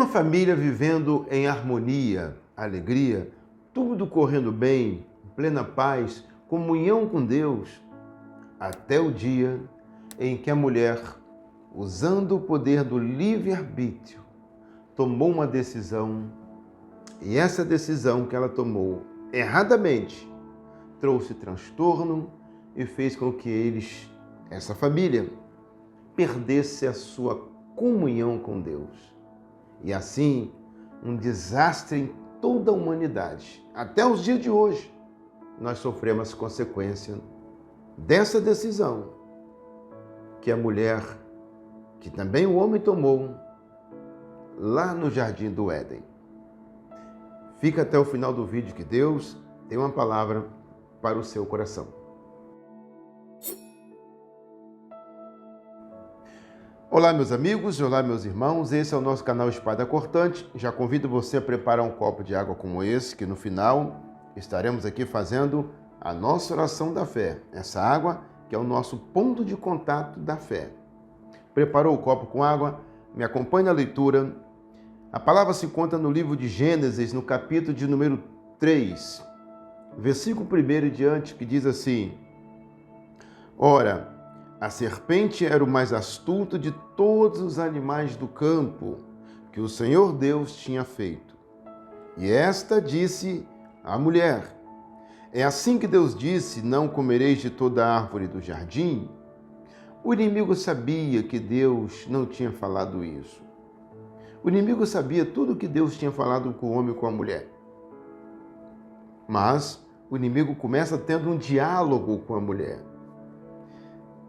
Uma família vivendo em harmonia, alegria, tudo correndo bem, plena paz, comunhão com Deus, até o dia em que a mulher, usando o poder do livre-arbítrio, tomou uma decisão, e essa decisão que ela tomou erradamente trouxe transtorno e fez com que essa família, perdesse a sua comunhão com Deus. E assim, um desastre em toda a humanidade. Até os dias de hoje, nós sofremos as consequências dessa decisão que a mulher, que também o homem tomou, lá no Jardim do Éden. Fica até o final do vídeo que Deus tem uma palavra para o seu coração. Olá, meus amigos, olá, meus irmãos, esse é o nosso canal Espada Cortante. Já convido você a preparar um copo de água como esse, que no final estaremos aqui fazendo a nossa oração da fé. Essa água que é o nosso ponto de contato da fé. Preparou o copo com água? Me acompanhe na leitura. A palavra se encontra no livro de Gênesis, no capítulo de número 3, versículo 1 e diante, que diz assim: Ora, a serpente era o mais astuto de todos os animais do campo que o Senhor Deus tinha feito. E esta disse à mulher: É assim que Deus disse, não comereis de toda a árvore do jardim? O inimigo sabia que Deus não tinha falado isso. O inimigo sabia tudo o que Deus tinha falado com o homem e com a mulher. Mas o inimigo começa tendo um diálogo com a mulher.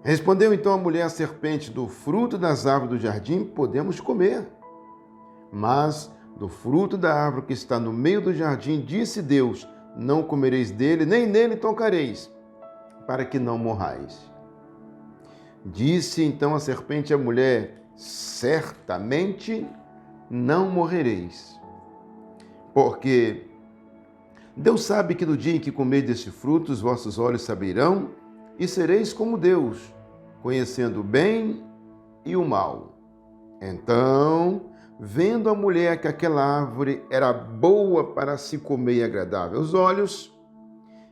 Respondeu então a mulher à serpente: Do fruto das árvores do jardim podemos comer. Mas do fruto da árvore que está no meio do jardim, disse Deus: Não comereis dele, nem nele tocareis, para que não morrais. Disse então a serpente à mulher: Certamente não morrereis. Porque Deus sabe que no dia em que comerdes deste fruto, os vossos olhos se abrirão, e sereis como Deus, conhecendo o bem e o mal. Então, vendo a mulher que aquela árvore era boa para se comer e agradável aos olhos,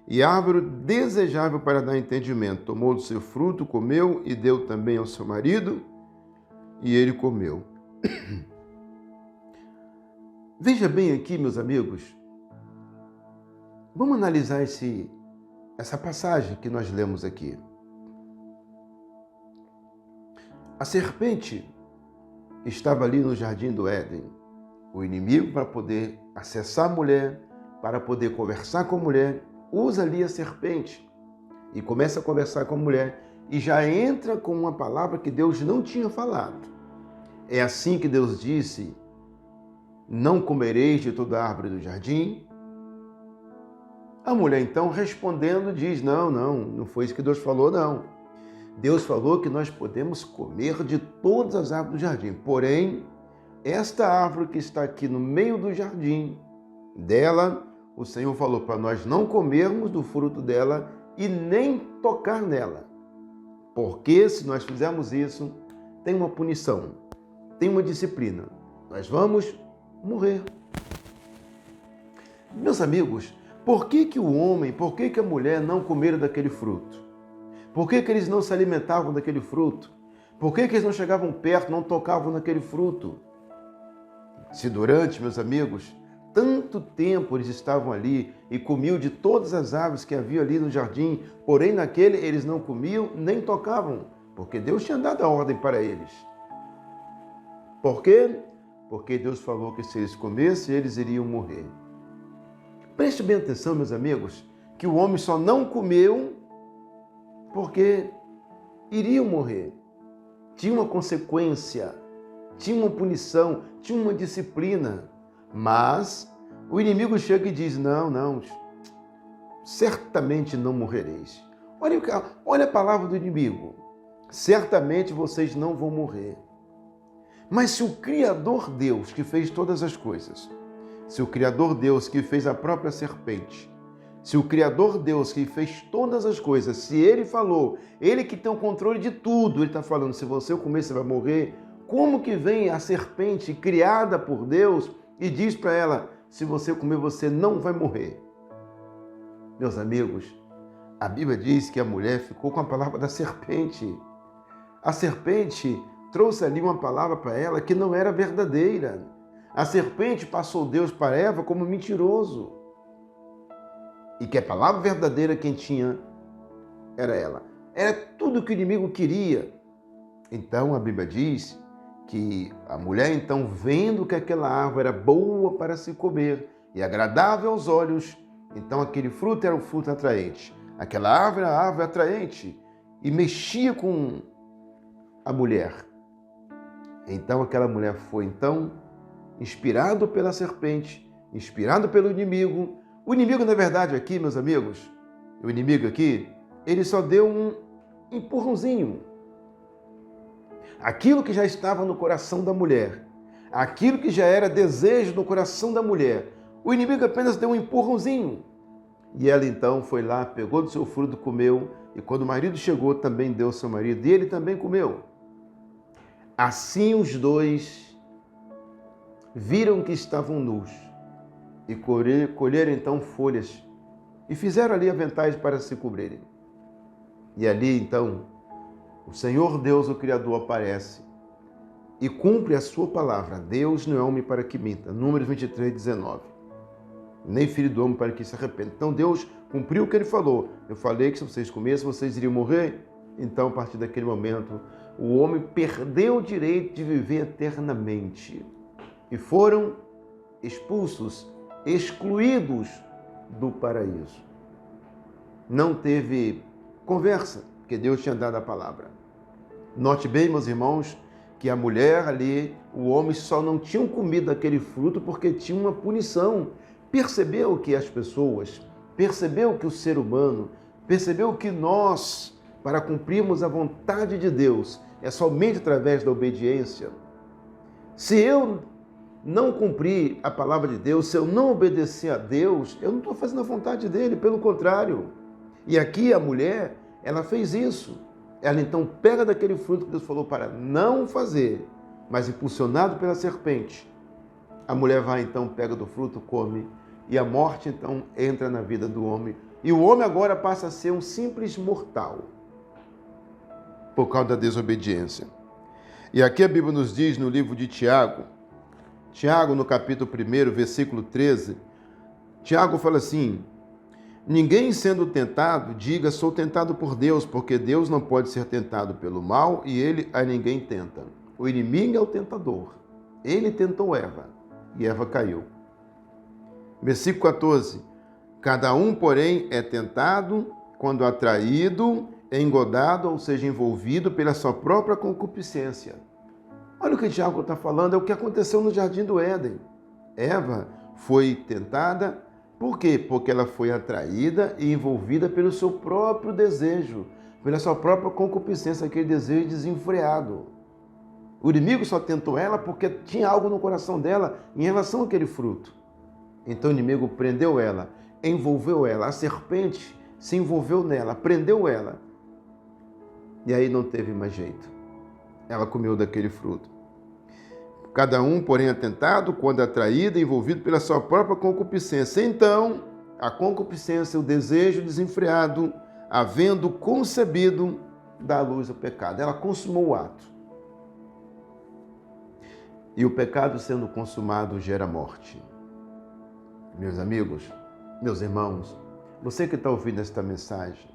e árvore desejável para dar entendimento, tomou do seu fruto, comeu e deu também ao seu marido, e ele comeu. Veja bem aqui, meus amigos, vamos analisar essa passagem que nós lemos aqui. A serpente estava ali no Jardim do Éden. O inimigo, para poder acessar a mulher, para poder conversar com a mulher, usa ali a serpente e começa a conversar com a mulher e já entra com uma palavra que Deus não tinha falado. É assim que Deus disse: Não comereis de toda a árvore do jardim? A mulher então respondendo diz: Não foi isso que Deus falou, não. Deus falou que nós podemos comer de todas as árvores do jardim. Porém, esta árvore que está aqui no meio do jardim, dela, o Senhor falou para nós não comermos do fruto dela e nem tocar nela. Porque se nós fizermos isso, tem uma punição, tem uma disciplina. Nós vamos morrer. Meus amigos, por que o homem, por que a mulher não comeram daquele fruto? Por que eles não se alimentavam daquele fruto? Por que eles não chegavam perto, não tocavam naquele fruto? Se durante, meus amigos, tanto tempo eles estavam ali e comiam de todas as árvores que havia ali no jardim, porém naquele eles não comiam nem tocavam, porque Deus tinha dado a ordem para eles. Por quê? Porque Deus falou que se eles comessem, eles iriam morrer. Preste bem atenção, meus amigos, que o homem só não comeu porque iriam morrer. Tinha uma consequência, tinha uma punição, tinha uma disciplina. Mas o inimigo chega e diz: Não, certamente não morrereis. Olha a palavra do inimigo: certamente vocês não vão morrer. Mas se o Criador Deus, que fez todas as coisas, se o Criador Deus que fez a própria serpente, se o Criador Deus que fez todas as coisas, se Ele falou, Ele que tem o controle de tudo, Ele está falando: se você comer, você vai morrer, como que vem a serpente criada por Deus e diz para ela, se você comer, você não vai morrer? Meus amigos, a Bíblia diz que a mulher ficou com a palavra da serpente. A serpente trouxe ali uma palavra para ela que não era verdadeira. A serpente passou Deus para Eva como mentiroso. E que a palavra verdadeira quem tinha era ela. Era tudo que o inimigo queria. Então a Bíblia diz que a mulher, então, vendo que aquela árvore era boa para se comer e agradável aos olhos, então aquele fruto era um fruto atraente. Aquela árvore era uma árvore atraente e mexia com a mulher. Então aquela mulher foi, então, inspirado pela serpente, inspirado pelo inimigo. O inimigo, na verdade, aqui, meus amigos, o inimigo aqui, ele só deu um empurrãozinho. Aquilo que já estava no coração da mulher, aquilo que já era desejo no coração da mulher, o inimigo apenas deu um empurrãozinho. E ela então foi lá, pegou do seu fruto, comeu, e quando o marido chegou, também deu ao seu marido, e ele também comeu. Assim os dois viram que estavam nus, e colheram então folhas, e fizeram ali aventais para se cobrirem. E ali então, o Senhor Deus, o Criador, aparece e cumpre a sua palavra. Deus não é homem para que minta. Números 23, 19. Nem filho do homem para que se arrependa. Então Deus cumpriu o que ele falou. Eu falei que se vocês comessem, vocês iriam morrer. Então, a partir daquele momento, o homem perdeu o direito de viver eternamente. E foram expulsos, excluídos do paraíso. Não teve conversa, porque Deus tinha dado a palavra. Note bem, meus irmãos, que a mulher ali, o homem só não tinham comido aquele fruto porque tinha uma punição. Percebeu que as pessoas, percebeu que o ser humano, percebeu que nós, para cumprirmos a vontade de Deus, é somente através da obediência. Se eu não cumprir a palavra de Deus, se eu não obedecer a Deus, eu não estou fazendo a vontade dele, pelo contrário. E aqui a mulher, ela fez isso. Ela então pega daquele fruto que Deus falou para não fazer, mas impulsionado pela serpente, a mulher vai então, pega do fruto, come, e a morte então entra na vida do homem. E o homem agora passa a ser um simples mortal, por causa da desobediência. E aqui a Bíblia nos diz no livro de Tiago, no capítulo 1, versículo 13, Tiago fala assim: ninguém sendo tentado, diga, sou tentado por Deus, porque Deus não pode ser tentado pelo mal e ele a ninguém tenta. O inimigo é o tentador. Ele tentou Eva e Eva caiu. Versículo 14. Cada um, porém, é tentado quando atraído, engodado, ou seja, envolvido pela sua própria concupiscência. Olha o que Tiago está falando, é o que aconteceu no Jardim do Éden. Eva foi tentada. Por quê? Porque ela foi atraída e envolvida pelo seu próprio desejo, pela sua própria concupiscência, aquele desejo desenfreado. O inimigo só tentou ela porque tinha algo no coração dela em relação àquele fruto. Então o inimigo prendeu ela, envolveu ela, a serpente se envolveu nela, prendeu ela. E aí não teve mais jeito. Ela comeu daquele fruto. Cada um, porém, é tentado quando atraído e envolvido pela sua própria concupiscência. Então, a concupiscência, o desejo desenfreado, havendo concebido, dá à luz ao pecado. Ela consumou o ato. E o pecado sendo consumado gera morte. Meus amigos, meus irmãos, você que está ouvindo esta mensagem,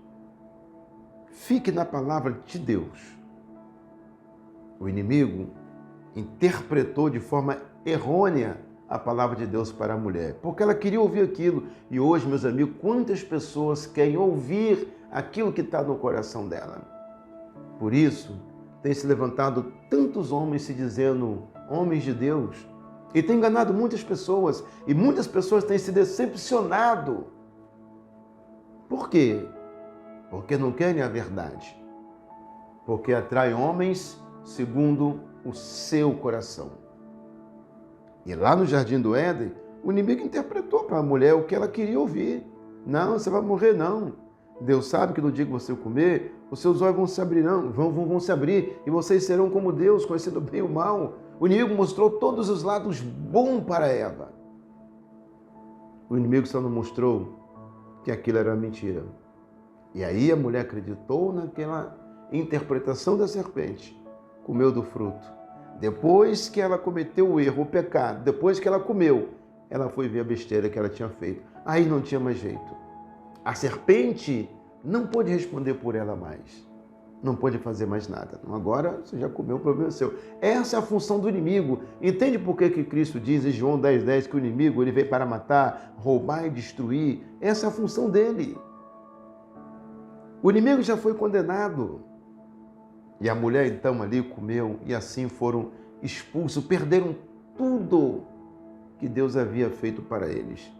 fique na palavra de Deus. O inimigo interpretou de forma errônea a palavra de Deus para a mulher, porque ela queria ouvir aquilo. E hoje, meus amigos, quantas pessoas querem ouvir aquilo que está no coração dela? Por isso, tem se levantado tantos homens se dizendo homens de Deus, e tem enganado muitas pessoas, e muitas pessoas têm se decepcionado. Por quê? Porque não querem a verdade. Porque atrai homens segundo o seu coração. E lá no Jardim do Éden, o inimigo interpretou para a mulher o que ela queria ouvir. Não, você vai morrer não. Deus sabe que no dia que você comer, os seus olhos vão se abrirão, vão se abrir e vocês serão como Deus, conhecendo bem o mal. O inimigo mostrou todos os lados bons para Eva. O inimigo só não mostrou que aquilo era mentira. E aí a mulher acreditou naquela interpretação da serpente, comeu do fruto. Depois que ela cometeu o erro, o pecado, depois que ela comeu, ela foi ver a besteira que ela tinha feito. Aí não tinha mais jeito. A serpente não pôde responder por ela mais. Não pôde fazer mais nada. Agora você já comeu, o problema é seu. Essa é a função do inimigo. Entende por que Cristo diz em João 10,10 que o inimigo ele veio para matar, roubar e destruir? Essa é a função dele. O inimigo já foi condenado. E a mulher então ali comeu e assim foram expulsos, perderam tudo que Deus havia feito para eles.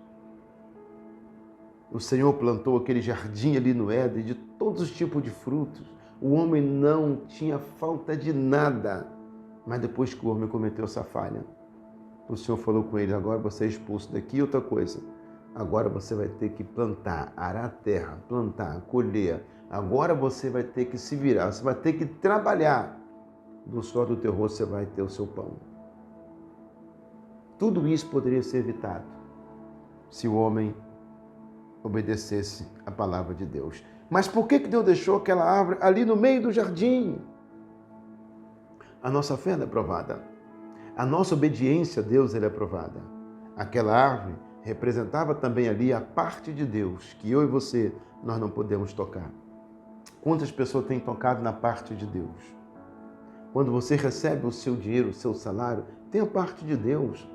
O Senhor plantou aquele jardim ali no Éden de todos os tipos de frutos. O homem não tinha falta de nada. Mas depois que o homem cometeu essa falha, o Senhor falou com ele: agora você é expulso daqui. Outra coisa, agora você vai ter que plantar, arar a terra, plantar, colher. Agora você vai ter que se virar, você vai ter que trabalhar. Do suor do teu rosto você vai ter o seu pão. Tudo isso poderia ser evitado se o homem obedecesse a palavra de Deus. Mas por que Deus deixou aquela árvore ali no meio do jardim? A nossa fé é provada. A nossa obediência a Deus é provada. Aquela árvore representava também ali a parte de Deus, que eu e você, nós não podemos tocar. Quantas pessoas têm tocado na parte de Deus? Quando você recebe o seu dinheiro, o seu salário, tem a parte de Deus.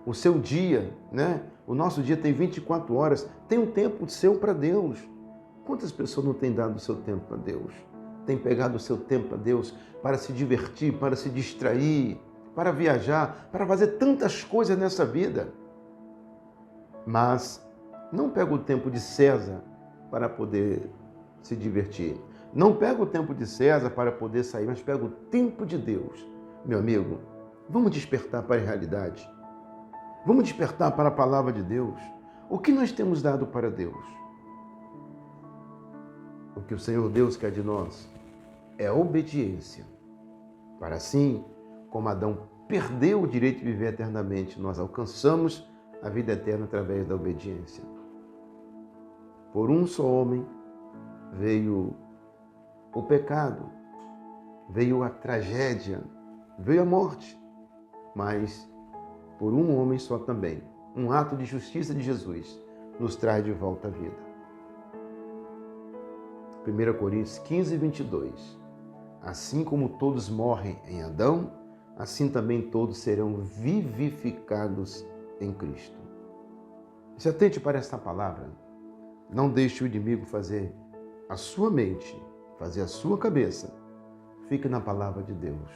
O seu dia, né? O nosso dia tem 24 horas, tem um tempo seu para Deus. Quantas pessoas não têm dado o seu tempo para Deus? Tem pegado o seu tempo para Deus para se divertir, para se distrair, para viajar, para fazer tantas coisas nessa vida. Mas não pega o tempo de César para poder se divertir. Não pega o tempo de César para poder sair, mas pega o tempo de Deus. Meu amigo, vamos despertar para a realidade. Vamos despertar para a palavra de Deus. O que nós temos dado para Deus? O que o Senhor Deus quer de nós é obediência. Para assim, como Adão perdeu o direito de viver eternamente, nós alcançamos a vida eterna através da obediência. Por um só homem veio o pecado, veio a tragédia, veio a morte, mas por um homem só também, um ato de justiça de Jesus, nos traz de volta à vida. 1 Coríntios 15, 22. Assim como todos morrem em Adão, assim também todos serão vivificados em Cristo. Se atente para esta palavra. Não deixe o inimigo fazer a sua mente, fazer a sua cabeça. Fique na palavra de Deus.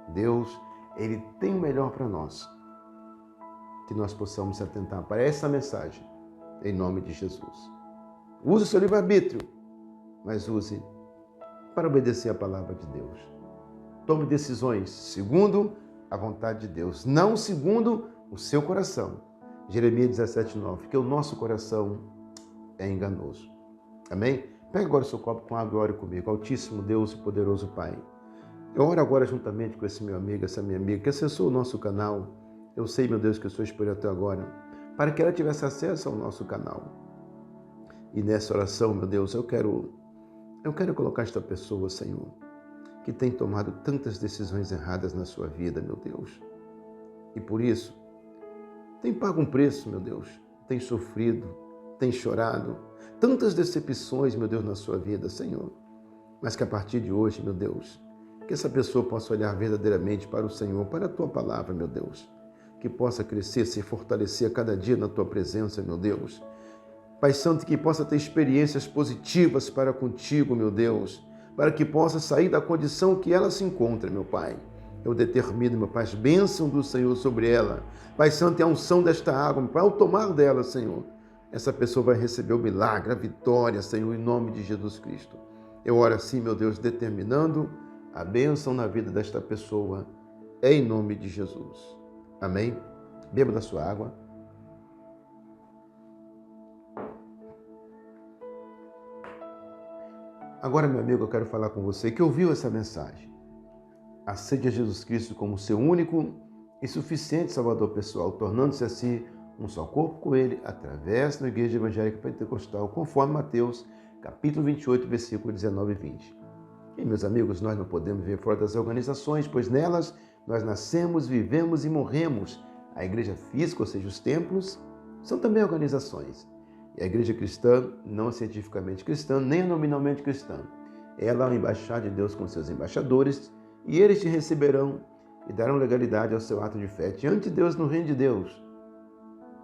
Deus, Ele tem o melhor para nós. Que nós possamos se atentar para essa mensagem, em nome de Jesus. Use o seu livre-arbítrio, mas use para obedecer a palavra de Deus. Tome decisões segundo a vontade de Deus, não segundo o seu coração. Jeremias 17:9, porque o nosso coração é enganoso. Amém? Pega agora o seu copo com água e ore comigo. Altíssimo Deus e poderoso Pai. Eu oro agora juntamente com esse meu amigo, essa minha amiga, que acessou o nosso canal. Eu sei, meu Deus, que eu sou esperando até agora, para que ela tivesse acesso ao nosso canal. E nessa oração, meu Deus, eu quero colocar esta pessoa, Senhor, que tem tomado tantas decisões erradas na sua vida, meu Deus. E por isso, tem pago um preço, meu Deus, tem sofrido, tem chorado, tantas decepções, meu Deus, na sua vida, Senhor. Mas que a partir de hoje, meu Deus, que essa pessoa possa olhar verdadeiramente para o Senhor, para a Tua palavra, meu Deus. Que possa crescer, se fortalecer a cada dia na Tua presença, meu Deus. Pai Santo, que possa ter experiências positivas para contigo, meu Deus, para que possa sair da condição que ela se encontra, meu Pai. Eu determino, meu Pai, as bênçãos do Senhor sobre ela. Pai Santo, e a unção desta água, meu Pai, ao tomar dela, Senhor, essa pessoa vai receber o milagre, a vitória, Senhor, em nome de Jesus Cristo. Eu oro assim, meu Deus, determinando a bênção na vida desta pessoa, em nome de Jesus. Amém? Beba da sua água. Agora, meu amigo, eu quero falar com você que ouviu essa mensagem. Aceite a Jesus Cristo como seu único e suficiente Salvador pessoal, tornando-se assim um só corpo com Ele, através da Igreja Evangélica Pentecostal, conforme Mateus, capítulo 28, versículos 19 e 20. E, meus amigos, nós não podemos viver fora das organizações, pois nelas nós nascemos, vivemos e morremos. A igreja física, ou seja, os templos, são também organizações. E a igreja cristã, não é cientificamente cristã, nem é nominalmente cristã. Ela é uma embaixada de Deus com seus embaixadores, e eles te receberão e darão legalidade ao seu ato de fé diante de Deus no reino de Deus.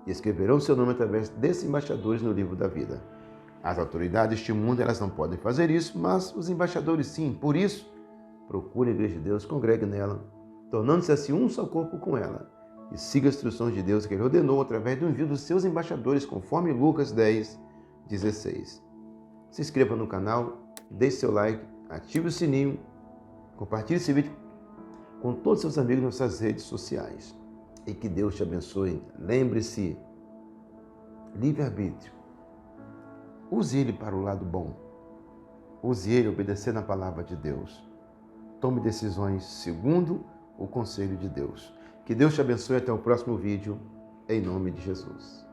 E escreverão seu nome através desses embaixadores no livro da vida. As autoridades deste mundo, elas não podem fazer isso, mas os embaixadores sim. Por isso, procure a igreja de Deus, congregue nela, tornando-se assim um só corpo com ela. E siga as instruções de Deus que Ele ordenou através do envio dos seus embaixadores, conforme Lucas 10, 16. Se inscreva no canal, deixe seu like, ative o sininho, compartilhe esse vídeo com todos os seus amigos nas suas redes sociais. E que Deus te abençoe. Lembre-se, livre-arbítrio. Use ele para o lado bom. Use ele obedecendo a palavra de Deus. Tome decisões segundo o conselho de Deus. Que Deus te abençoe. Até o próximo vídeo, em nome de Jesus.